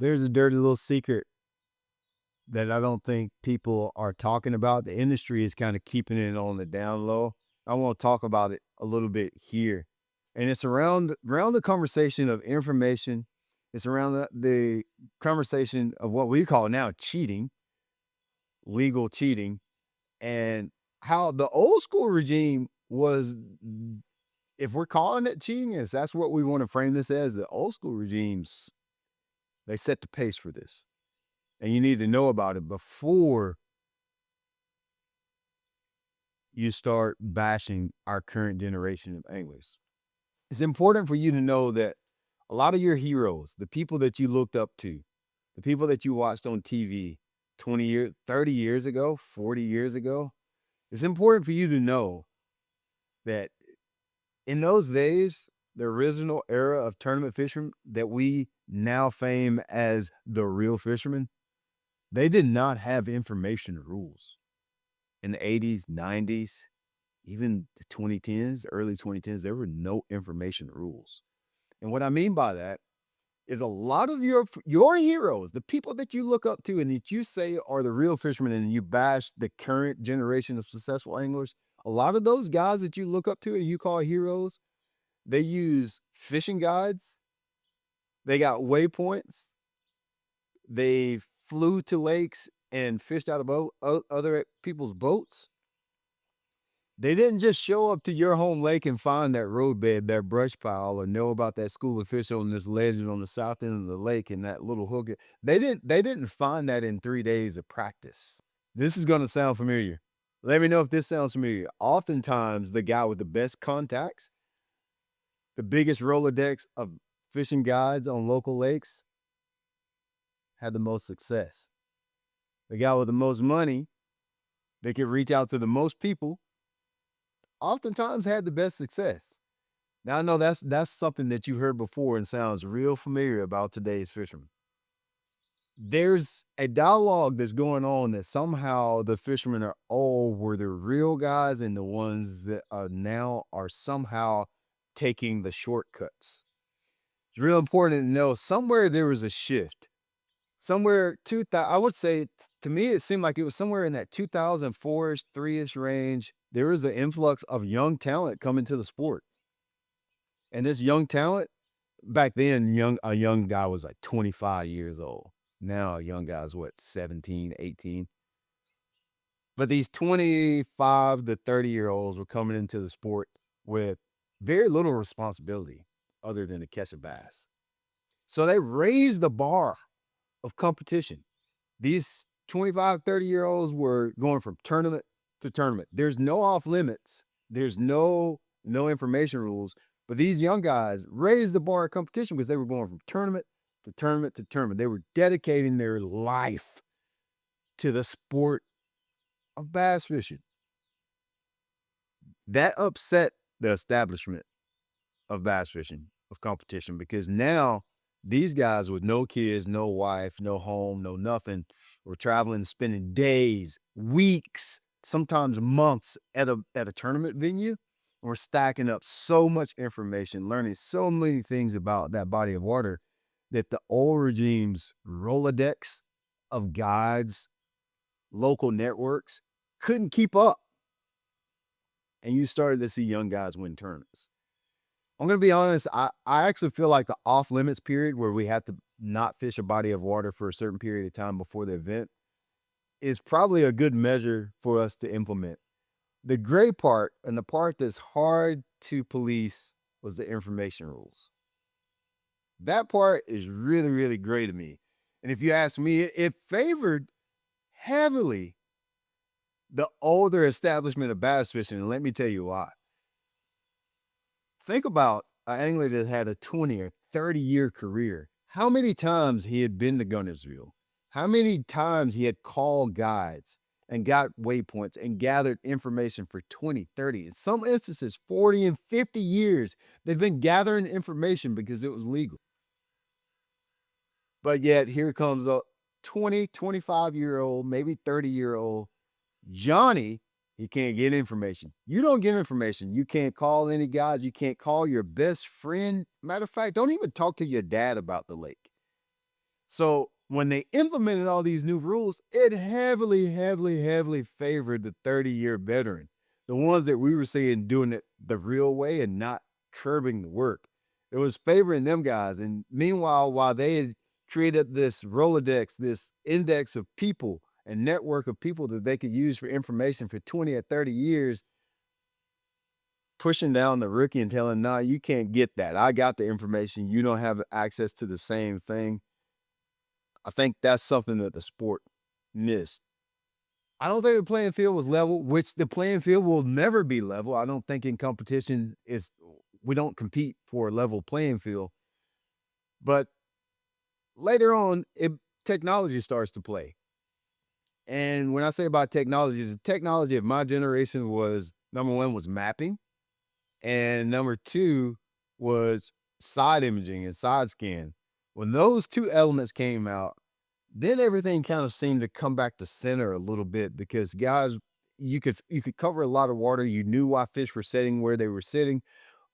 There's a dirty little secret that I don't think people are talking about. The industry is kind of keeping it on the down low. I want to talk about it a little bit here. And it's around the conversation of information. It's around the conversation of what we call now cheating, legal cheating, and how the old school regime was, if we're calling it cheating, is that's what we want to frame this as. The old school regimes, they set the pace for this. And you need to know about it before you start bashing our current generation of anglers. It's important for you to know that a lot of your heroes, the people that you looked up to, the people that you watched on TV 20 years, 30 years ago, 40 years ago, it's important for you to know that in those days, the original era of tournament fishermen that we now fame as the real fishermen, they did not have information rules. In the 80s, 90s, even the 2010s, early 2010s, there were no information rules. And what I mean by that is a lot of your heroes, the people that you look up to and that you say are the real fishermen, and you bash the current generation of successful anglers, a lot of those guys that you look up to and you call heroes, they use fishing guides, they got waypoints, they flew to lakes and fished out of other people's boats. They didn't just show up to your home lake and find that roadbed, that brush pile, or know about that school of fish on this legend on the south end of the lake and that little hook. They didn't find that in 3 days of practice. This is gonna sound familiar. Let me know if this sounds familiar. Oftentimes, the guy with the best contacts, the biggest Rolodex of fishing guides on local lakes, had the most success. The guy with the most money that could reach out to the most people oftentimes had the best success. Now I know that's something that you heard before and sounds real familiar about today's fishermen. There's a dialogue that's going on that somehow the fishermen are all were the real guys, and the ones that are now are somehow taking the shortcuts. It's real important to know somewhere there was a shift. Somewhere I would say, to me, it seemed like it was somewhere in that 2004-ish, 3-ish range. There was an influx of young talent coming to the sport. And this young talent, back then, a young guy was like 25 years old. Now a young guy is what, 17, 18? But these 25 to 30-year-olds were coming into the sport with very little responsibility other than to catch a bass. So they raised the bar of competition. These 25, 30-year-olds were going from tournament to tournament. There's no off limits. There's no information rules. But these young guys raised the bar of competition because they were going from tournament to tournament to tournament. They were dedicating their life to the sport of bass fishing. That upset the establishment of bass fishing, of competition, because now these guys with no kids, no wife, no home, no nothing, were traveling, spending days, weeks, sometimes months at a tournament venue. And we're stacking up so much information, learning so many things about that body of water that the old regime's Rolodex of guides, local networks couldn't keep up. And you started to see young guys win tournaments. I'm going to be honest, I actually feel like the off limits period where we have to not fish a body of water for a certain period of time before the event is probably a good measure for us to implement. The gray part and the part that's hard to police was the information rules. That part is really, really gray to me. And if you ask me, it favored heavily the older establishment of bass fishing. And let me tell you why. Think about an angler that had a 20 or 30-year career. How many times he had been to Gunnersville? How many times he had called guides and got waypoints and gathered information for 20, 30, in some instances, 40 and 50 years. They've been gathering information because it was legal. But yet here comes a 20, 25-year-old, maybe 30-year-old Johnny. He can't get information. You don't get information. You can't call any guys. You can't call your best friend. Matter of fact, don't even talk to your dad about the lake. So when they implemented all these new rules, it heavily favored the 30-year veteran, the ones that we were seeing doing it the real way and not curbing the work. It was favoring them guys. And meanwhile, while they had created this Rolodex, this index of people and network of people that they could use for information for 20 or 30 years, pushing down the rookie and telling, nah, you can't get that. I got the information. You don't have access to the same thing. I think that's something that the sport missed. I don't think the playing field was level, which the playing field will never be level. I don't think in competition is we don't compete for a level playing field. But later on, technology starts to play. And when I say about technology, the technology of my generation was number one was mapping, and number two was side imaging and side scan. When those two elements came out, then everything kind of seemed to come back to center a little bit because guys, you could cover a lot of water. You knew why fish were sitting where they were sitting.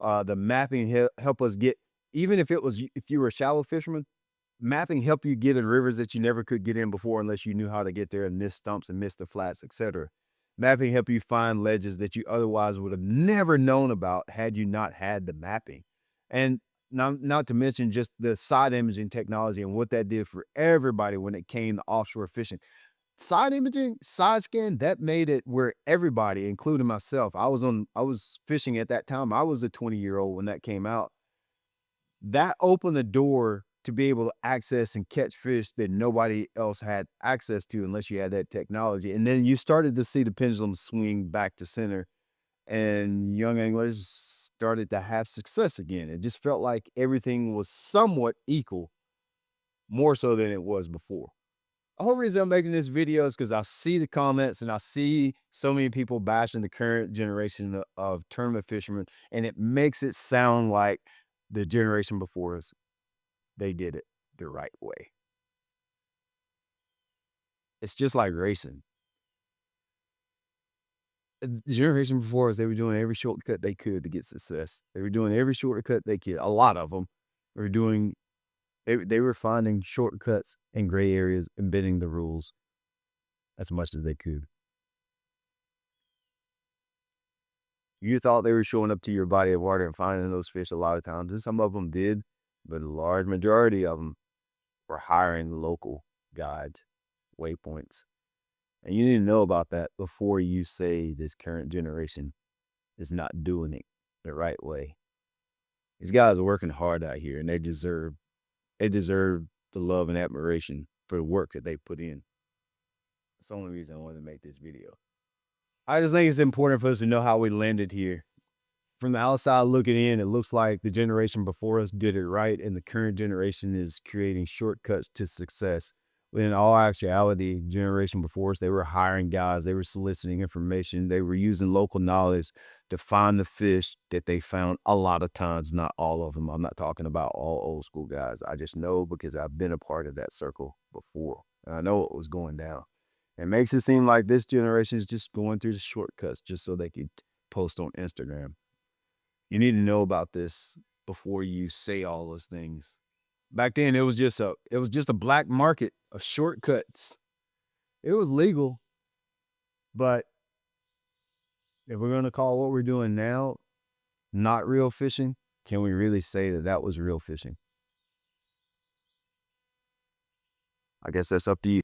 The mapping help us get, even if it was if you were a shallow fisherman, mapping helped you get in rivers that you never could get in before unless you knew how to get there and miss stumps and miss the flats, etc. Mapping helped you find ledges that you otherwise would have never known about had you not had the mapping. And not to mention just the side imaging technology and what that did for everybody when it came to offshore fishing. Side imaging, side scan, that made it where everybody, including myself, I was fishing at that time. I was a 20-year-old when that came out. That opened the door to be able to access and catch fish that nobody else had access to unless you had that technology. And then you started to see the pendulum swing back to center and young anglers started to have success again. It just felt like everything was somewhat equal, more so than it was before. The whole reason I'm making this video is because I see the comments and I see so many people bashing the current generation of tournament fishermen, and it makes it sound like the generation before us, they did it the right way. It's just like racing. The generation before us, they were doing every shortcut they could to get success. They were doing every shortcut they could. A lot of them were doing. They were finding shortcuts and gray areas and bending the rules as much as they could. You thought they were showing up to your body of water and finding those fish a lot of times, and some of them did, but a large majority of them were hiring local guides, waypoints. And you need to know about that before you say this current generation is not doing it the right way. These guys are working hard out here and they deserve the love and admiration for the work that they put in. That's the only reason I wanted to make this video. I just think it's important for us to know how we landed here. From the outside looking in, it looks like the generation before us did it right, and the current generation is creating shortcuts to success. When in all actuality, generation before us, they were hiring guys, they were soliciting information, they were using local knowledge to find the fish that they found a lot of times, not all of them. I'm not talking about all old school guys. I just know because I've been a part of that circle before. And I know what was going down. It makes it seem like this generation is just going through the shortcuts just so they could post on Instagram. You need to know about this before you say all those things. Back then, it was just a black market of shortcuts. It was legal, but if we're gonna call what we're doing now not real fishing, can we really say that that was real fishing? I guess that's up to you.